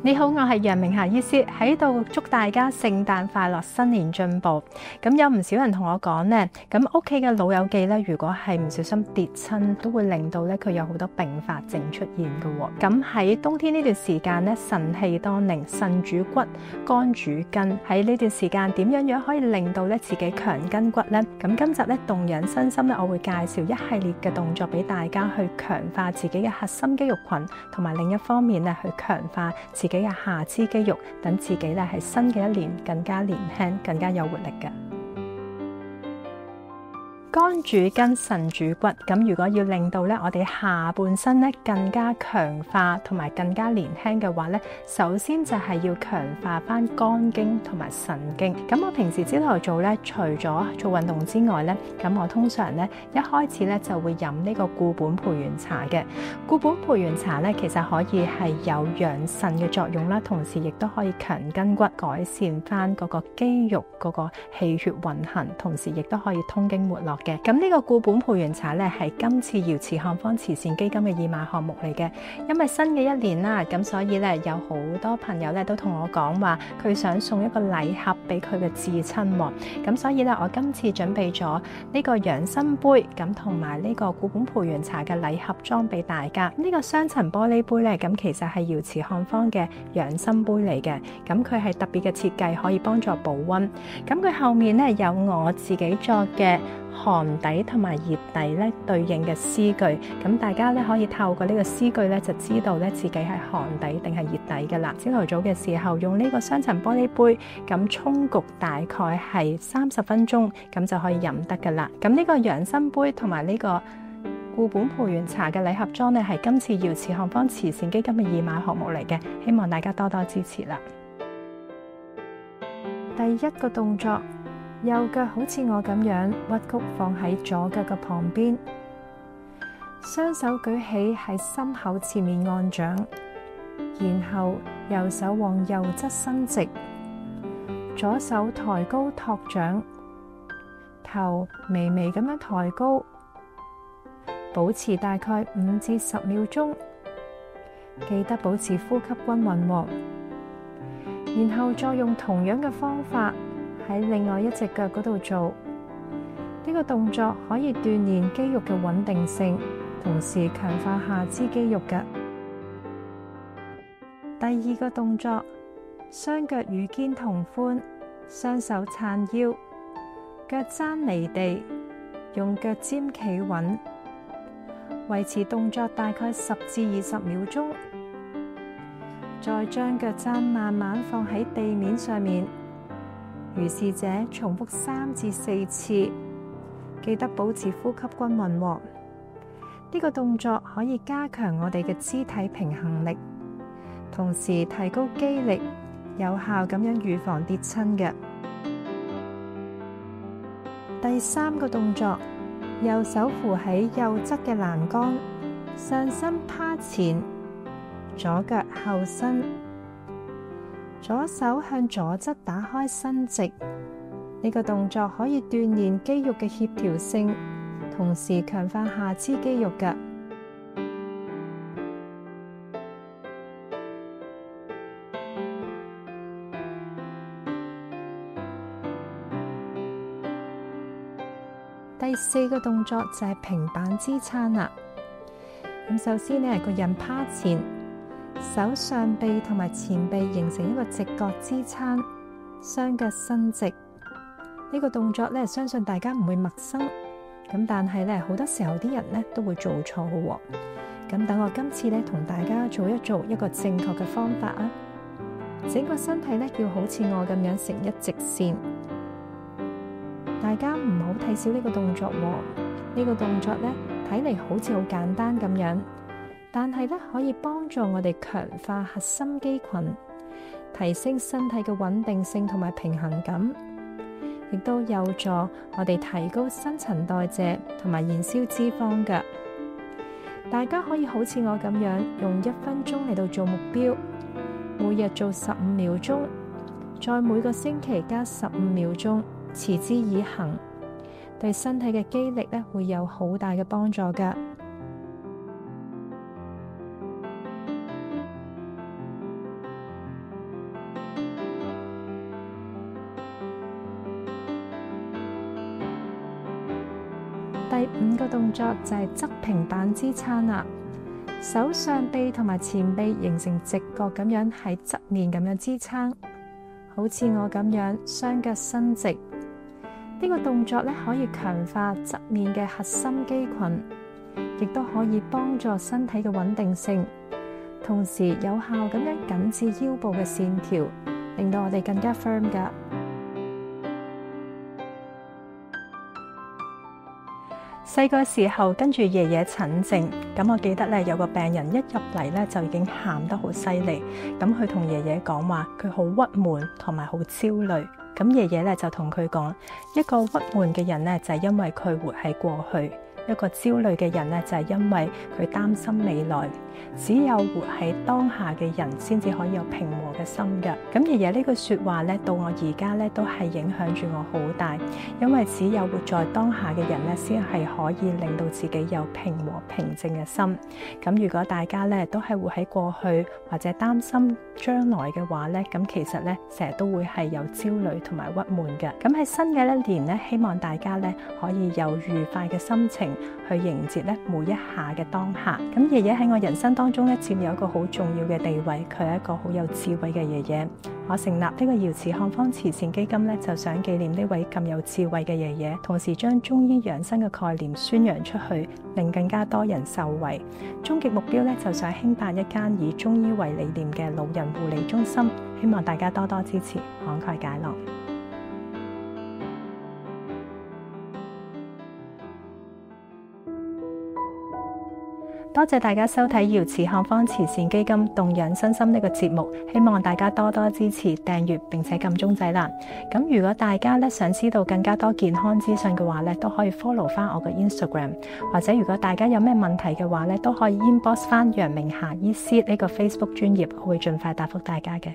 你好，我係楊明霞醫師，喺度祝大家聖誕快樂，新年進步。咁有唔少人同我講呢，咁屋企嘅老友記呢，如果係唔小心跌親，都會令到呢佢有好多併發症出現嘅。咁喺冬天呢段時間呢，腎氣當令，腎主骨，肝主筋。喺呢段時間點樣可以令到呢自己強筋骨呢？咁今集呢動養身心呢，我會介紹一系列嘅動作俾大家去強化自己嘅核心肌肉群，同埋另一方面呢去強化自己嘅下肢肌肉，等自己咧係新嘅一年更加年輕，更加有活力嘅。肝主筋，腎主骨，咁如果要令到咧我哋下半身咧更加強化同埋更加年輕嘅話咧，首先就係要強化翻肝經同埋腎經。咁我平時朝頭早咧，除咗做運動之外咧，咁我通常咧一開始咧就會飲呢個固本培元茶嘅。固本培元茶咧其實可以係有養腎嘅作用啦，同時亦都可以強筋骨，改善翻嗰個肌肉嗰個氣血運行，同時亦都可以通經活絡。咁呢個固本培元茶咧係今次瑤池漢方慈善基金嘅義賣項目嚟嘅，因為新嘅一年啦，咁所以咧有好多朋友咧都同我講話，佢想送一個禮盒俾佢嘅至親，咁所以咧我今次準備咗呢個養生杯，咁同埋呢個固本培元茶嘅禮盒裝俾大家。呢個雙層玻璃杯咧，咁其實係瑤池漢方嘅養生杯嚟嘅，咁佢係特別嘅設計，可以幫助保溫。咁佢後面咧有我自己作嘅寒底同埋熱底咧對應嘅詩句，咁大家咧可以透過呢個詩句咧就知道咧自己係寒底定係熱底噶啦。朝頭早嘅時候用呢個雙層玻璃杯咁沖焗大概係30分鐘，咁就可以飲得噶啦。咁呢個養生杯同埋呢個固本培元茶嘅禮盒裝咧係今次瑤池漢方慈善基金嘅義賣項目嚟嘅，希望大家多多支持啦。第一個動作，右腳好似我咁樣屈曲放喺左腳嘅旁邊，雙手舉起喺心口前面按掌，然後右手往右側伸直，左手抬高托掌，頭微微咁樣抬高，保持大概5至10秒鐘，記得保持呼吸均勻喎。然後再用同樣嘅方法喺另外一隻腳嗰度做呢個動作，可以鍛煉肌肉嘅穩定性，同時強化下肢肌肉嘅。第二個動作，雙腳與肩同寬，雙手撐腰，腳踭離地，用腳尖企穩，維持動作大概10至20秒鐘，再將腳踭慢慢放喺地面上面。如是者重複3至4次，記得保持呼吸均勻喎。呢個動作可以加強我哋嘅肢體平衡力，同時提高肌力，有效咁樣預防跌親嘅。第三個動作，右手扶喺右側嘅欄杆，上身趴前，左腳後伸，左手向左側打開伸直。呢個動作可以鍛煉肌肉嘅協調性，同時強化下肢肌肉嘅。第四個動作就係平板支撐啦。咁首先呢，個人趴前，手上臂同埋前臂形成一個直角支撐，雙腳伸直。呢個動作咧，相信大家唔會陌生。咁但係咧，好多時候啲人咧都會做錯嘅。咁等我今次咧同大家做一個正確嘅方法啊！整個身體咧要好似我咁樣成一直線。大家唔好睇小呢個動作喎。呢個動作咧睇嚟好似好簡單咁樣，但係咧可以幫助我哋強化核心肌群，提升身體嘅穩定性同埋平衡感。亦都有助我哋提高新陳代謝同埋燃燒脂肪嘅。大家可以好似我咁樣用1分鐘嚟到做目標，每日做15秒鐘，再每個星期加15秒鐘，持之以恆，對身體嘅肌力咧會有好大嘅幫助㗎。個動作就係側平板支撐啦，手上臂同埋前臂形成直角咁樣喺側面咁樣支撐，好似我咁樣雙腳伸直。呢個動作咧可以強化側面嘅核心肌群，亦都可以幫助身體嘅穩定性，同時有效咁樣緊致腰部嘅線條，令到我哋更加 firm 噶。細個時候跟住爺爺診症，咁我記得咧有個病人一入嚟咧就已經喊得好犀利，咁佢同爺爺講話佢好鬱悶同埋好焦慮，咁爺爺咧就同佢講，一個鬱悶嘅人咧就係因為佢活喺過去，一個焦慮嘅人咧就係因為佢擔心未來，只有活喺當下嘅人先至可以有平和嘅心嘅。咁爺爺呢句說話咧，到我而家咧都係影響住我好大，因為只有活在當下嘅人咧，先係可以令到自己有平和平靜嘅心。咁如果大家咧都係活喺過去或者擔心將來嘅話咧，咁其實咧成日都會係有焦慮同埋鬱悶嘅。咁喺新嘅一年咧，希望大家咧可以有愉快嘅心情去迎接咧每一下嘅當下。咁爺爺喺我人生當中咧佔有一個好重要嘅地位，佢係一個好有智慧嘅爺爺。我成立呢個瑤池漢方慈善基金咧，就想紀念呢位咁有智慧嘅爺爺，同時將中醫養生嘅概念宣揚出去，令更加多人受惠。終極目標咧，就想興辦一間以中醫為理念嘅老人護理中心，希望大家多多支持，慷慨解囊。多謝大家收睇瑤池漢方慈善基金動養身心呢個節目，希望大家多多支持、訂閱並且撳鐘仔啦。咁如果大家咧想知道更加多健康資訊嘅話咧，都可以 follow 翻我嘅 Instagram， 或者如果大家有咩問題嘅話咧，都可以 inbox 翻楊明霞醫師呢個 Facebook 專頁，我會盡快答覆大家嘅。